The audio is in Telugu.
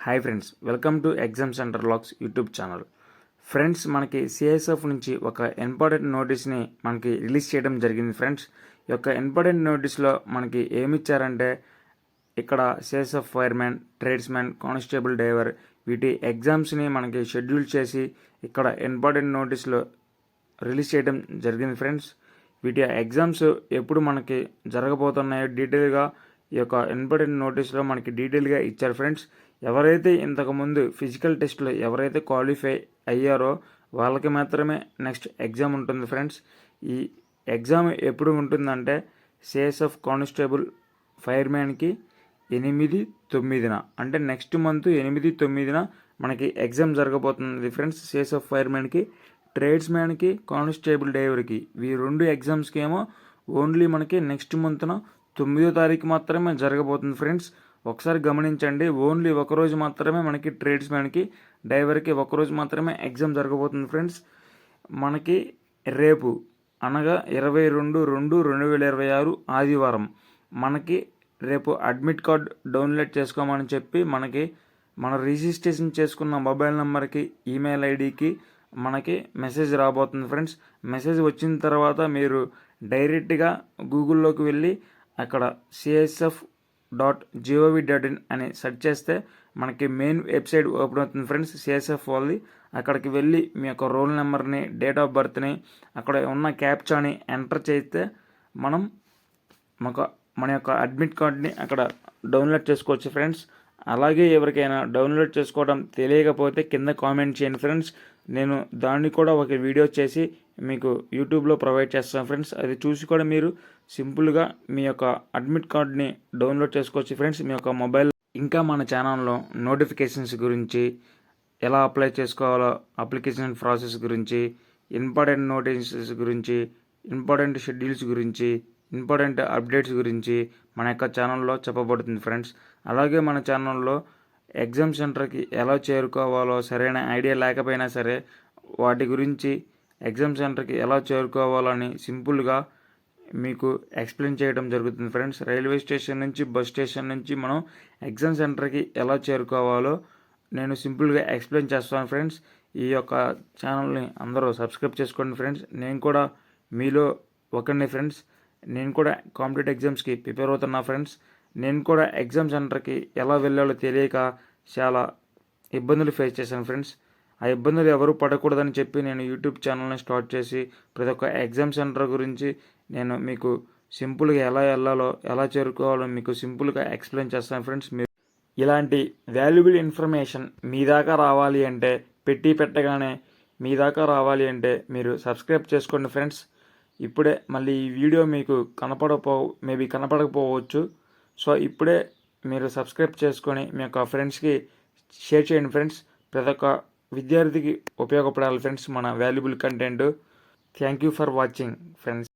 Hi friends, welcome to exam centre logs YouTube channel. Friends, మనకి సిఎస్ఎఫ్ నుంచి ఒక ఇంపార్టెంట్ నోటీస్ని మనకి రిలీజ్ చేయడం జరిగింది. ఫ్రెండ్స్, ఈ యొక్క ఇంపార్టెంట్ నోటీస్లో మనకి ఏమిచ్చారంటే ఇక్కడ CSF fireman, tradesman, constable driver వీటి ఎగ్జామ్స్ని మనకి షెడ్యూల్ చేసి ఇక్కడ ఇంపార్టెంట్ నోటీస్లో రిలీజ్ చేయడం జరిగింది. ఫ్రెండ్స్, వీటి ఎగ్జామ్స్ ఎప్పుడు మనకి జరగబోతున్నాయో డీటెయిల్గా ఈ యొక్క ఇంపార్టెంట్ నోటీస్లో మనకి డీటెయిల్గా ఇచ్చారు. ఫ్రెండ్స్, ఎవరైతే ఇంతకుముందు ఫిజికల్ టెస్ట్లో ఎవరైతే క్వాలిఫై అయ్యారో వాళ్ళకి మాత్రమే నెక్స్ట్ ఎగ్జామ్ ఉంటుంది. ఫ్రెండ్స్, ఈ ఎగ్జామ్ ఎప్పుడు ఉంటుందంటే సిఎస్ఎఫ్ కానిస్టేబుల్ ఫైర్మ్యాన్కి 8/9 అంటే నెక్స్ట్ మంత్ 8/9 మనకి ఎగ్జామ్ జరగబోతుంది. ఫ్రెండ్స్, సిఎస్ఎఫ్ ఫైర్మ్యాన్కి, ట్రేడ్స్మ్యాన్కి, కానిస్టేబుల్ డ్రైవర్కి ఈ రెండు ఎగ్జామ్స్కి ఏమో ఓన్లీ మనకి నెక్స్ట్ మంత్న 9వ తారీఖు మాత్రమే జరగబోతుంది. ఫ్రెండ్స్, ఒకసారి గమనించండి, ఓన్లీ ఒకరోజు మాత్రమే మనకి ట్రేడ్స్మ్యాన్కి, డ్రైవర్కి ఒకరోజు మాత్రమే ఎగ్జామ్ జరగబోతుంది. ఫ్రెండ్స్, మనకి రేపు అనగా 22/2/2026 ఆదివారం మనకి రేపు అడ్మిట్ కార్డ్ డౌన్లోడ్ చేసుకోమని చెప్పి మన రిజిస్ట్రేషన్ చేసుకున్న మొబైల్ నెంబర్కి, ఈమెయిల్ ఐడికి మనకి మెసేజ్ రాబోతుంది. ఫ్రెండ్స్, మెసేజ్ వచ్చిన తర్వాత మీరు డైరెక్ట్గా గూగుల్లోకి వెళ్ళి అక్కడ CSF.gov.in అని సెర్చ్ చేస్తే మనకి మెయిన్ వెబ్సైట్ ఓపెన్ అవుతుంది. ఫ్రెండ్స్, సిఎస్ఎఫ్ వాళ్ళది. అక్కడికి వెళ్ళి మీ యొక్క రోల్ నెంబర్ని, డేట్ ఆఫ్ బర్త్ని, అక్కడ ఉన్న క్యాప్చాని ఎంటర్ చేస్తే మన యొక్క అడ్మిట్ కార్డ్ని అక్కడ డౌన్లోడ్ చేసుకోవచ్చు. ఫ్రెండ్స్, అలాగే ఎవరికైనా డౌన్లోడ్ చేసుకోవడం తెలియకపోతే కింద కామెంట్ చేయండి. ఫ్రెండ్స్, నేను దాన్ని కూడా ఒక వీడియో చేసి మీకు యూట్యూబ్లో ప్రొవైడ్ చేస్తాను. ఫ్రెండ్స్, అది చూసి కూడా మీరు సింపుల్గా మీ యొక్క అడ్మిట్ కార్డ్ని డౌన్లోడ్ చేసుకోవచ్చు. ఫ్రెండ్స్, మీ యొక్క మొబైల్. ఇంకా మన ఛానల్లో నోటిఫికేషన్స్ గురించి, ఎలా అప్లై చేసుకోవాలో అప్లికేషన్ ప్రాసెస్ గురించి, ఇంపార్టెంట్ నోటీసెస్ గురించి, ఇంపార్టెంట్ షెడ్యూల్స్ గురించి, ఇంపార్టెంట్ అప్డేట్స్ గురించి మన యొక్క ఛానల్లో చెప్పబడుతుంది. ఫ్రెండ్స్, అలాగే మన ఛానల్లో ఎగ్జామ్ సెంటర్కి ఎలా చేరుకోవాలో సరైన ఐడియా లేకపోయినా సరే వాటి గురించి, ఎగ్జామ్ సెంటర్కి ఎలా చేరుకోవాలని సింపుల్గా మీకు ఎక్స్ప్లెయిన్ చేయడం జరుగుతుంది. ఫ్రెండ్స్, రైల్వే స్టేషన్ నుంచి, బస్ స్టేషన్ నుంచి మనం ఎగ్జామ్ సెంటర్కి ఎలా చేరుకోవాలో నేను సింపుల్గా ఎక్స్ప్లెయిన్ చేస్తాను. ఫ్రెండ్స్, ఈ యొక్క ఛానల్ని అందరూ సబ్స్క్రైబ్ చేసుకోండి. ఫ్రెండ్స్, నేను కూడా మీలో ఒకరిని. ఫ్రెండ్స్, నేను కూడా కాంపిటేటివ్ ఎగ్జామ్స్కి ప్రిపేర్ అవుతున్నా. ఫ్రెండ్స్, నేను కూడా ఎగ్జామ్ సెంటర్కి ఎలా వెళ్ళాలో తెలియక చాలా ఇబ్బందులు ఫేస్ చేశాను. ఫ్రెండ్స్, ఆ ఇబ్బందులు ఎవరు పడకూడదని చెప్పి నేను యూట్యూబ్ ఛానల్ని స్టార్ట్ చేసి ప్రతి ఒక్క ఎగ్జామ్ సెంటర్ గురించి నేను మీకు సింపుల్గా ఎలా వెళ్ళాలో, ఎలా చేరుకోవాలో మీకు సింపుల్గా ఎక్స్ప్లెయిన్ చేస్తాను. ఫ్రెండ్స్, మీరు ఇలాంటి వాల్యుబుల్ ఇన్ఫర్మేషన్ మీ దాకా రావాలి అంటే, పెట్టగానే మీ దాకా రావాలి అంటే మీరు సబ్స్క్రైబ్ చేసుకోండి. ఫ్రెండ్స్, ఇప్పుడే మళ్ళీ ఈ వీడియో మీకు కనపడకపోవచ్చు. సో ఇప్పుడే మీరు సబ్స్క్రైబ్ చేసుకొని మీ యొక్క ఫ్రెండ్స్కి షేర్ చేయండి. ఫ్రెండ్స్, ప్రతి ఒక్క విద్యార్థికి ఉపయోగపడాలి. ఫ్రెండ్స్, మన valuable content. Thank you for watching. Friends.